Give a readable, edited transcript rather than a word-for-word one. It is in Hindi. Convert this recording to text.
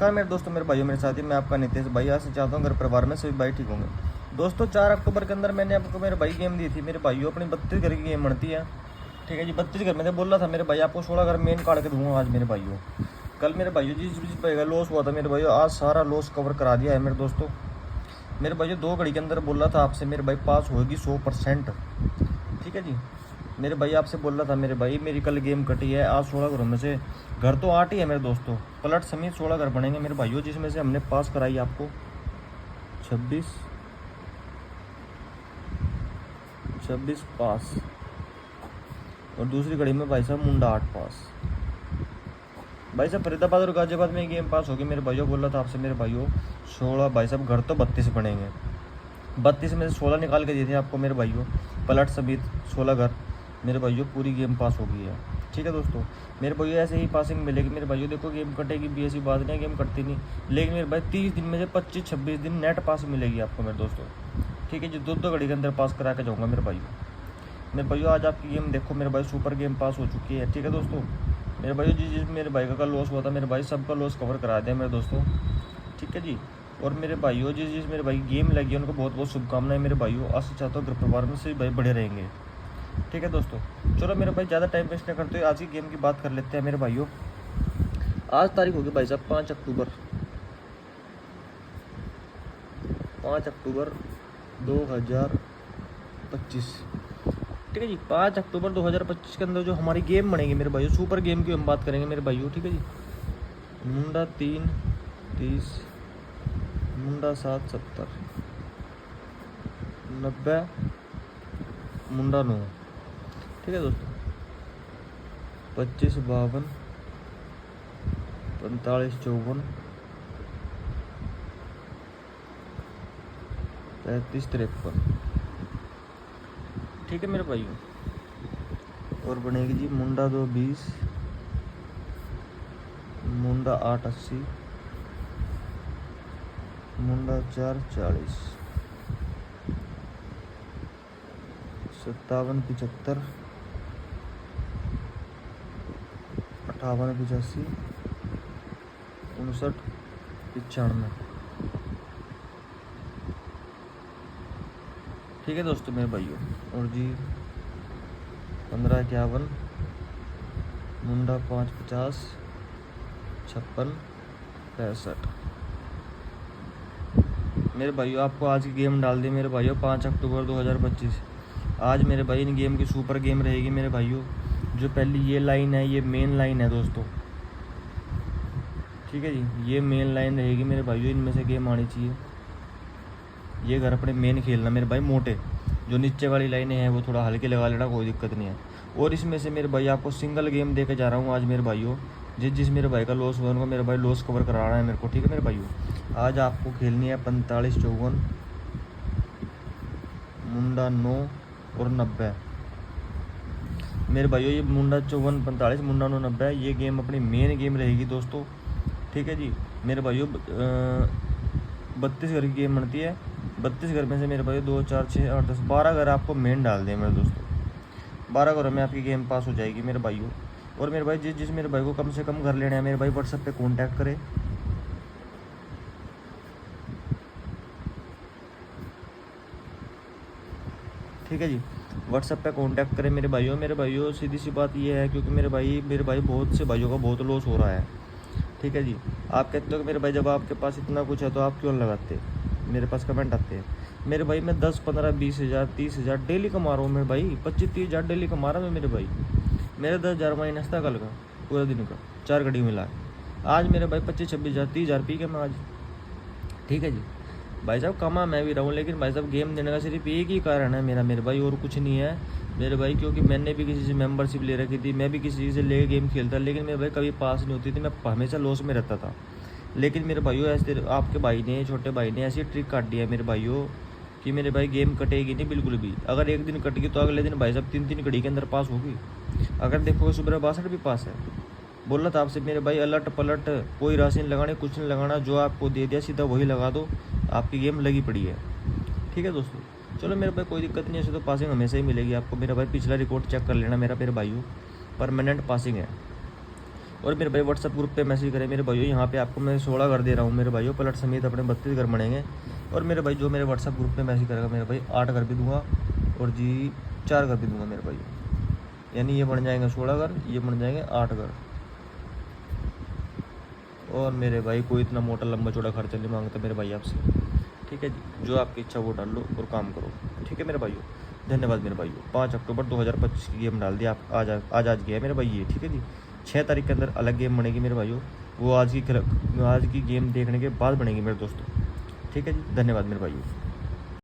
नमस्कार मेरे दोस्तों, मेरे भाइयों, मेरे साथी, मैं आपका नितेश भाई। आज से चाहता हूँ घर परिवार में सभी भाई ठीक होंगे। दोस्तों 4 अक्टूबर के अंदर मैंने आपको मेरे भाई गेम दी थी। मेरे भाइयों अपनी 32 घर की गेम बनती है, ठीक है जी। 32 घर में से बोल रहा था मेरे भाई आपको 16 घर मेन काट के दूंगा आज मेरे भाइयों। कल मेरे भाइयों जिस भाई का लॉस हुआ था मेरे भाइयों, आज सारा लॉस कवर करा दिया है मेरे दोस्तों। मेरे भाइयों 2 घड़ी के अंदर बोल रहा था आपसे मेरे भाई पास होगी 100%, ठीक है जी। मेरे भाई आपसे बोल रहा था मेरे भाई मेरी कल गेम कटी है। आज 16 घरों में से घर तो 8 ही है मेरे दोस्तों, पलट समेत 16 घर बनेंगे मेरे भाइयों, जिसमें से हमने पास कराई आपको 26 पास, और दूसरी घड़ी में भाई साहब मुंडा 8 पास। भाई साहब फरीदाबाद और गाजियाबाद में गेम पास होगी मेरे भाइयों। बोल रहा था आपसे मेरे भाइयों 16, भाई साहब घर तो 32 बनेंगे। 32 में से 16 निकाल के दिए थे आपको मेरे भाइयों, पलट समेत 16 घर मेरे भाइयों। पूरी गेम पास हो गई है, ठीक है दोस्तों। मेरे भाइयों ऐसे ही पासिंग मिलेगी मेरे भाइयों। देखो गेम कटेगी भी ऐसी बात नहीं है, गेम कटती नहीं, लेकिन मेरे भाई 30 दिन में से 25-26 दिन नेट पास मिलेगी आपको मेरे दोस्तों, ठीक है जी। 2 घड़ी के अंदर पास करा के जाऊँगा मेरे भाइयों। मेरे भाइयों आज आपकी गेम देखो मेरे भाई, सुपर गेम पास हो चुकी है, ठीक है दोस्तों। मेरे भाइयों जिस मेरे भाई का लॉस हुआ था मेरे भाई, सबका लॉस कवर करा दिया मेरे दोस्तों, ठीक है जी। और मेरे भाइयों जिस मेरे भाई गेम लगी उनको बहुत बहुत शुभकामनाएं मेरे भाइयों। आज से चाहता हूँ घर परिवार में सभी भाई बड़े रहेंगे, ठीक है दोस्तों। चलो मेरे भाई ज़्यादा टाइम वेस्ट नहीं करते हुए आज की गेम की बात कर लेते हैं मेरे भाइयों। आज तारीख होगी भाई साहब 5 अक्टूबर 2025, ठीक है जी। 5 अक्टूबर 2025 के अंदर जो हमारी गेम बनेगी मेरे भाइयों, सुपर गेम की हम बात करेंगे मेरे भाइयों, ठीक है जी। मुंडा 3 30, मुंडा 7 70, 90, मुंडा 9, ठीक है दोस्तों। 25 52, 45 54, 35 53, ठीक है मेरे भाइयों। और बनेगी जी मुंडा 2 20, मुंडा 8 80, मुंडा 4 40, 57 75, 58 85, 59 95, ठीक है दोस्तों मेरे भाइयों। और जी 15 51, मुंडा 5 50, 56 65, मेरे भाइयों आपको आज की गेम डाल दी मेरे भाइयों 5 अक्टूबर 2025। आज मेरे भाई इन गेम की सुपर गेम रहेगी मेरे भाइयों। जो पहली ये लाइन है ये मेन लाइन है दोस्तों, ठीक है जी। ये मेन लाइन रहेगी मेरे भाइयों, इनमें से गेम आनी चाहिए। ये घर अपने मेन खेलना मेरे भाई मोटे, जो नीचे वाली लाइनें हैं वो थोड़ा हल्के लगा लेना, कोई दिक्कत नहीं है। और इसमें से मेरे भाई आपको सिंगल गेम दे के जा रहा हूँ आज मेरे भाइयों। जिस मेरे भाई का लॉस हुआ उनको मेरे भाई लॉस कवर कराना है मेरे को, ठीक है मेरे भाइयों। आज आपको खेलनी है 45 54, मुंडा 9 और 90 मेरे भाइयों। ये मुंडा 54 45, मुंडा 9 90, ये गेम अपनी मेन गेम रहेगी दोस्तों, ठीक है जी। मेरे भाइयों 32 घर की गेम बनती है। 32 घर में से मेरे भाई 2 4 6 8 10 12 घर आपको मेन डाल दें मेरे दोस्तों। 12 घरों में आपकी गेम पास हो जाएगी मेरे भाइयों। और मेरे भाई जिस मेरे भाई को कम से कम घर लेना है मेरे भाई व्हाट्सएप पे कांटेक्ट करें, ठीक है जी। व्हाट्सएप पे कांटेक्ट करें मेरे भाइयों। मेरे भाइयों सीधी सी बात ये है, क्योंकि मेरे भाई बहुत से भाइयों का बहुत लॉस हो रहा है, ठीक है जी। आप कहते हो कि मेरे भाई जब आपके पास इतना कुछ है तो आप क्यों लगाते, मेरे पास कमेंट आते हैं। मेरे भाई मैं 10 15 20 हज़ार 30 हज़ार डेली कमा रहा हूँ मेरे भाई, 25 30 हज़ार डेली कमा रहा हूँ मेरे भाई। मेरे 10 हज़ार माइनस था कल का पूरा दिन का, 4 घड़ी मिला। आज मेरे भाई 25 26 हज़ार 30 हज़ार पी के मैं आज, ठीक है जी। भाई साहब कमा मैं भी रहा हूँ, लेकिन भाई साहब गेम देने का सिर्फ एक ही कारण है मेरा मेरे भाई, और कुछ नहीं है मेरे भाई। क्योंकि मैंने भी किसी से मेंबरशिप ले रखी थी, मैं भी किसी से ले गेम खेलता, लेकिन मेरे भाई कभी पास नहीं होती थी, मैं हमेशा लॉस में रहता था। लेकिन मेरे भाइयों ऐसे आपके भाई ने, छोटे भाई ने ऐसी ट्रिक काट दिया है मेरे भाइयों कि मेरे भाई गेम कटेगी नहीं बिल्कुल भी। अगर एक दिन कट गई तो अगले दिन भाई साहब 3 घड़ी के अंदर पास होगी। अगर देखोगे सुबह 62 भी पास है। बोल रहा था आपसे मेरे भाई अलट पलट कोई राशि नहीं लगानी, कुछ नहीं लगाना, जो आपको दे दिया सीधा वही लगा दो, आपकी गेम लगी पड़ी है, ठीक है दोस्तों। चलो मेरे भाई कोई दिक्कत नहीं है, ऐसे तो पासिंग हमेशा ही मिलेगी आपको मेरा भाई। पिछला रिकॉर्ड चेक कर लेना मेरे भाइयों, परमानेंट पासिंग है। और मेरे भाई व्हाट्सअप ग्रुप पे मैसेज करें मेरे भाइयों, यहाँ पे आपको मैं 16 घर दे रहा हूँ मेरे भाइयों, प्लट समेत अपने 32 घर बनेंगे। और मेरे भाई जो मेरे व्हाट्सअप ग्रुप पे मैसेज करेगा मेरे भाई 8 घर भी दूंगा और जी 4 घर भी दूंगा मेरे भाइयों, यानी ये बन जाएंगे 16 घर, ये बन जाएंगे 8 घर। और मेरे भाई कोई इतना मोटा लंबा चौड़ा खर्चा नहीं मांगता मेरे भाई आपसे, ठीक है जी। जो आपकी इच्छा वो डाल लो और काम करो, ठीक है मेरे भाइयों। धन्यवाद मेरे भाइयों। 5 अक्टूबर 2025 की गेम डाल दी आप, आज गया मेरे भाई ये, ठीक है जी। 6 तारीख के अंदर अलग गेम बनेगी मेरे भाइयों, वो आज की गेम देखने के बाद बनेगी मेरे दोस्तों, ठीक है जी। धन्यवाद मेरे भाइयों।